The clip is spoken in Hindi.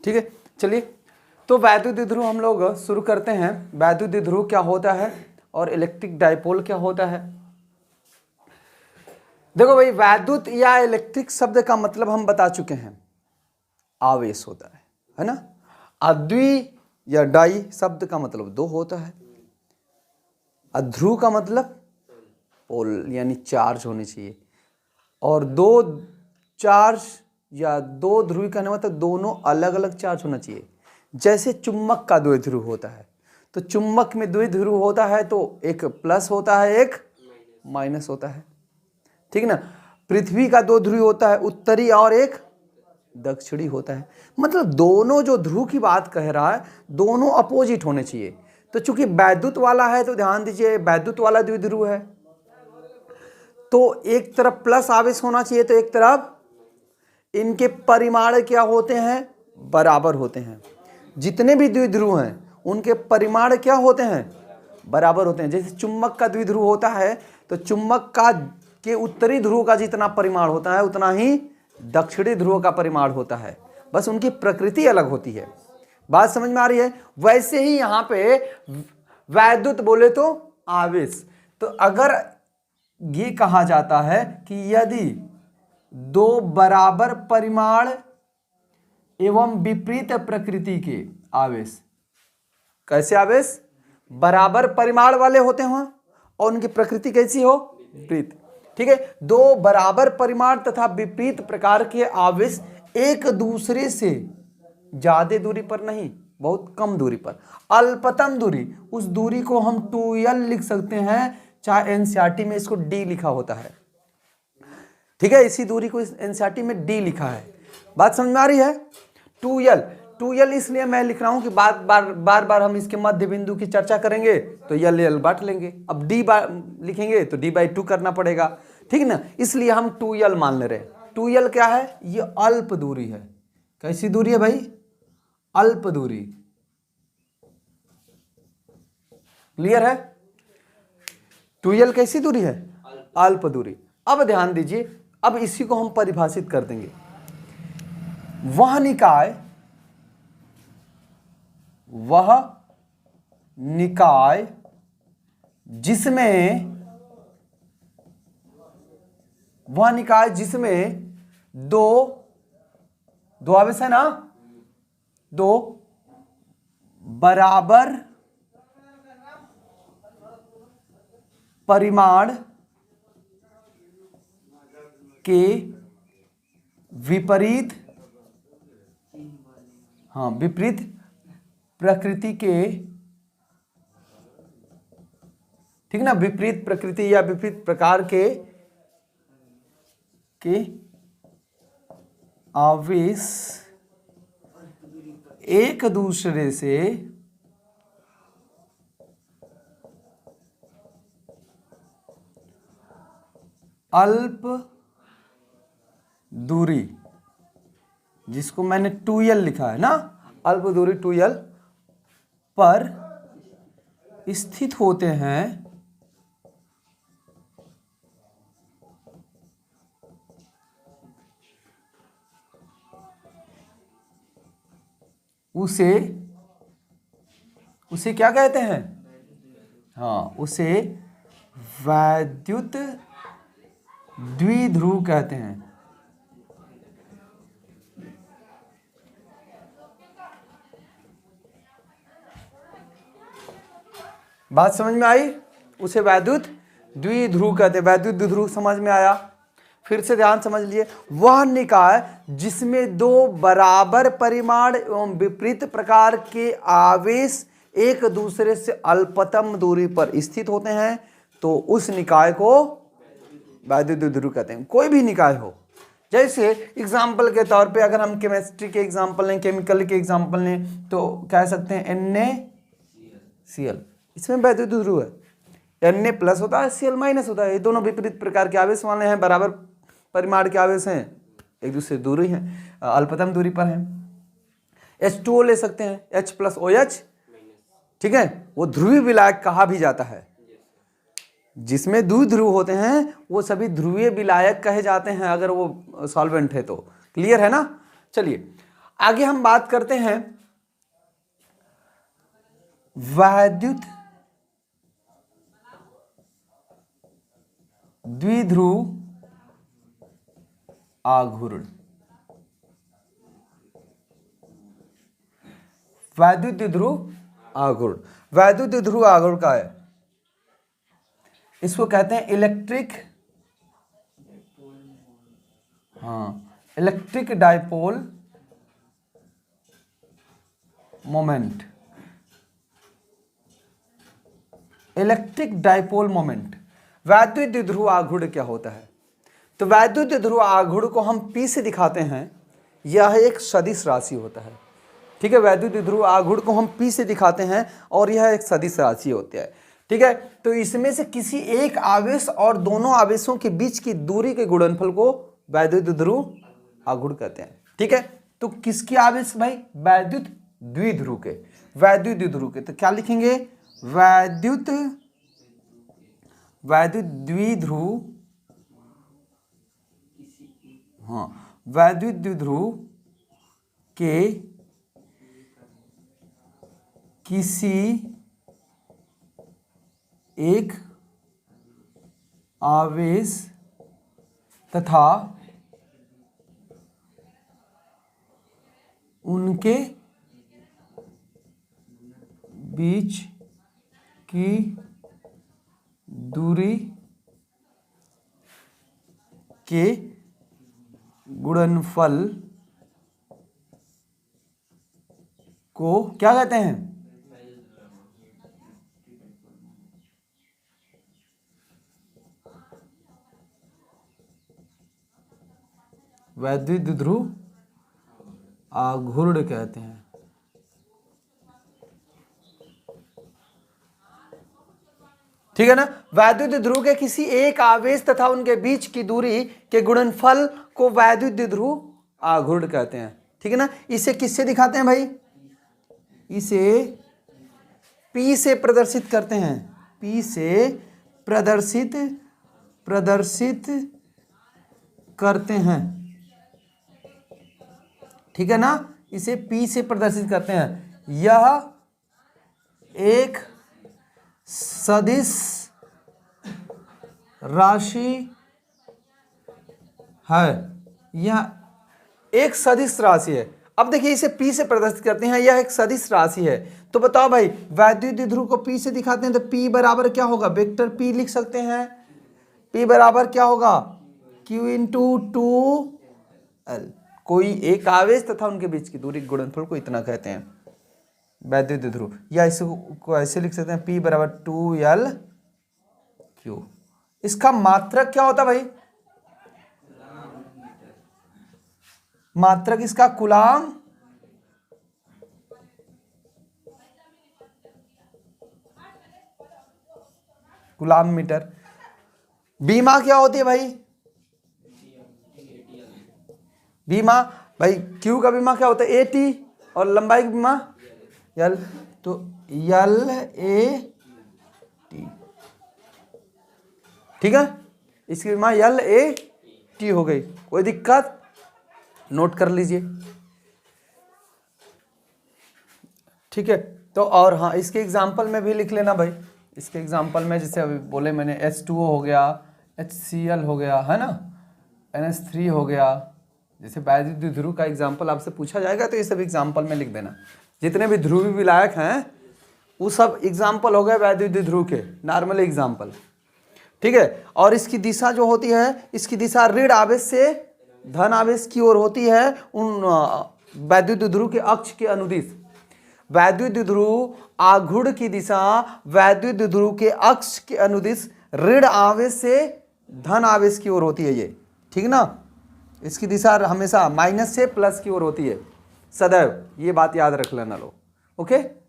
ठीक है, चलिए तो वैद्युत द्विध्रुव हम लोग शुरू करते हैं। वैद्युत द्विध्रुव क्या होता है और इलेक्ट्रिक डाइपोल क्या होता है। देखो भाई, वैद्युत या इलेक्ट्रिक शब्द का मतलब हम बता चुके हैं, आवेश होता है ना। अद्वि या डाई शब्द का मतलब दो होता है। अध्रुव का मतलब पोल यानी चार्ज होने चाहिए, और दो चार्ज या दो ध्रुवी कहने मतलब दोनों अलग अलग चार्ज होना चाहिए। जैसे चुंबक का द्विध्रुव होता है, तो चुंबक में द्विध्रुव होता है तो एक प्लस होता है एक माइनस होता है, ठीक ना। पृथ्वी का दो ध्रुव होता है, उत्तरी और एक दक्षिणी होता है। मतलब दोनों जो ध्रुव की बात कह रहा है दोनों अपोजिट होने चाहिए। तो चूंकि वैद्युत वाला है तो ध्यान दीजिए वैद्युत वाला द्विध्रुव है, तो एक तरफ प्लस आवेश होना चाहिए, तो एक तरफ इनके परिमाण क्या होते हैं, बराबर होते हैं। जितने भी द्विध्रुव हैं उनके परिमाण क्या होते हैं, बराबर होते हैं। जैसे चुंबक का द्विध्रुव होता है तो चुंबक का के उत्तरी ध्रुव का जितना परिमाण होता है उतना ही दक्षिणी ध्रुव का परिमाण होता है, बस उनकी प्रकृति अलग होती है। बात समझ में आ रही है। वैसे ही यहाँ पे वैद्युत बोले तो आवेश। तो अगर ये कहा जाता है कि यदि दो बराबर परिमाण एवं विपरीत प्रकृति के आवेश, कैसे आवेश, बराबर परिमाण वाले होते हो और उनकी प्रकृति कैसी हो, विपरीत, ठीक है। दो बराबर परिमाण तथा विपरीत प्रकार के आवेश एक दूसरे से ज्यादा दूरी पर नहीं, बहुत कम दूरी पर, अल्पतम दूरी, उस दूरी को हम 2l लिख सकते हैं, चाहे एनसीईआरटी में इसको d लिखा होता है, ठीक है। इसी दूरी को एनसीईआरटी में d लिखा है। बात समझ में आ रही है। 2l इसलिए मैं लिख रहा हूं कि बार बार हम इसके मध्य बिंदु की चर्चा करेंगे तो l बांट लेंगे। अब d लिखेंगे तो d/2 करना पड़ेगा, ठीक ना, इसलिए हम 2l मान ले रहे हैं। 2l क्या है, ये अल्प दूरी है। कैसी दूरी है भाई, अल्प दूरी, क्लियर है। 2l कैसी दूरी है, अल्प दूरी। अब ध्यान दीजिए, अब इसी को हम परिभाषित कर देंगे। वह निकाय जिसमें दो आवेश है ना, दो बराबर परिमाण के विपरीत प्रकृति के, ठीक ना, विपरीत प्रकृति या विपरीत प्रकार के आवेश एक दूसरे से अल्प दूरी, जिसको मैंने 2l लिखा है ना, अल्प दूरी 2l पर स्थित होते हैं, उसे क्या कहते हैं, उसे वैद्युत द्विध्रुव कहते हैं। बात समझ में आई, उसे वैद्युत द्विध्रुव कहते हैं। वैद्युत द्विध्रुव समझ में आया। फिर से ध्यान समझ लिए, वह निकाय जिसमें दो बराबर परिमाण एवं विपरीत प्रकार के आवेश एक दूसरे से अल्पतम दूरी पर स्थित होते हैं, तो उस निकाय को वैद्युत द्विध्रुव कहते हैं। कोई भी निकाय हो, जैसे एग्जाम्पल के तौर पे अगर हम केमिस्ट्री के एग्जाम्पल लें, केमिकल के एग्जाम्पल लें, तो कह सकते हैं NaCl, इसमें वैद्युत द्विध्रुव है। Na+ होता है, Cl- होता है। ये दोनों विपरीत प्रकार के आवेश वाले हैं, बराबर परिमाण के आवेश हैं, एक दूसरे दूरी हैं, अल्पतम दूरी पर हैं। H2O ले सकते हैं, H+OH, ठीक है, वो ध्रुवीय विलायक कहा भी जाता है। जिसमें द्विध्रुव होते हैं वो सभी ध्रुवीय विलायक कहे जाते हैं, अगर वो सॉल्वेंट है तो। क्लियर है ना। चलिए आगे हम बात करते हैं वैद्युत द्विध्रुव आघूर्ण। वैद्युत द्विध्रुव आघूर्ण, वैद्युत द्विध्रुव आघूर्ण का है, इसको कहते हैं electric, electric dipole moment, electric dipole moment. वैद्युत द्विध्रुव आघूर्ण क्या होता है? तो वैद्युत द्विध्रुव आघूर्ण को हम P से दिखाते हैं, यह एक सदिश राशि होता है। ठीक है, वैद्युत द्विध्रुव आघूर्ण को हम P से दिखाते हैं और यह एक सदिश राशि होती है। ठीक है, तो इसमें से किसी एक आवेश और दोनों आवेशों के बीच की दूरी के गुणनफल को वैद्युत द्विध्रुव आघूर्ण कहते हैं। ठीक है, तो किसके आवेश भाई? वैद्युत द्विध्रुव के, वैद्युत द्विध्रुव के। तो क्या लिखेंगे? वैद्युत द्विध्रुव, वैद्युत द्विध्रुव के किसी एक आवेश तथा उनके बीच की दूरी के गुणनफल को क्या कहते हैं? वैद्युत द्विध्रुव आघूर्ण कहते हैं। ठीक है ना, वैद्युत द्विध्रुव के किसी एक आवेश तथा उनके बीच की दूरी के गुणनफल को वैद्युत द्विध्रुव आघूर्ण कहते हैं। ठीक है ना, इसे किससे दिखाते हैं भाई? इसे P से प्रदर्शित करते हैं, P से प्रदर्शित करते हैं। ठीक है ना, इसे P से प्रदर्शित करते हैं। यह एक सदिश राशि है, यह एक सदिश राशि है। अब देखिए, इसे P से प्रदर्शित करते हैं, यह एक सदिश राशि है। तो बताओ भाई, वैद्युत द्विध्रुव को P से दिखाते हैं तो P बराबर क्या होगा? वेक्टर P लिख सकते हैं। P बराबर क्या होगा? Q into 2L। कोई एक आवेश तथा उनके बीच की दूरी गुणनफल को इतना कहते हैं वैद्युत द्विध्रुव। या इसको ऐसे लिख सकते हैं, P बराबर 2L/Q। इसका मात्रक क्या होता भाई? मात्रक इसका कूलाम मीटर। बीमा क्या होती है भाई? बीमा भाई, Q का बीमा क्या होता है? AT, और लंबाई की बीमा L, तो LAT। ठीक है, इसकी बीमा LAT हो गई। कोई दिक्कत? नोट कर लीजिए। ठीक है, तो और हाँ, इसके एग्जाम्पल में भी लिख लेना भाई। इसके एग्जाम्पल में जैसे अभी बोले मैंने, H2O हो गया, HCl हो गया, है ना, NH3 हो गया। जैसे वैद्युत द्विध्रुव का एग्जाम्पल आपसे पूछा जाएगा तो ये सब एग्जाम्पल में लिख देना। जितने भी ध्रुवीय विलायक हैं वो सब एग्जाम्पल हो गए वैद्युत द्विध्रुव के, नॉर्मल एग्जाम्पल। ठीक है, और इसकी दिशा जो होती है, इसकी दिशा ऋण आवेश से धन आवेश की ओर होती है, उन वैद्युत द्विध्रुव के अक्ष के अनुदिश। वैद्युत द्विध्रुव आघूर्ण की दिशा वैद्युत द्विध्रुव के अक्ष के अनुदिश ऋण आवेश से धन आवेश की ओर होती है ये। ठीक ना, इसकी दिशा हमेशा माइनस से प्लस की ओर होती है सदैव, ये बात याद रख लेना लोग। ओके।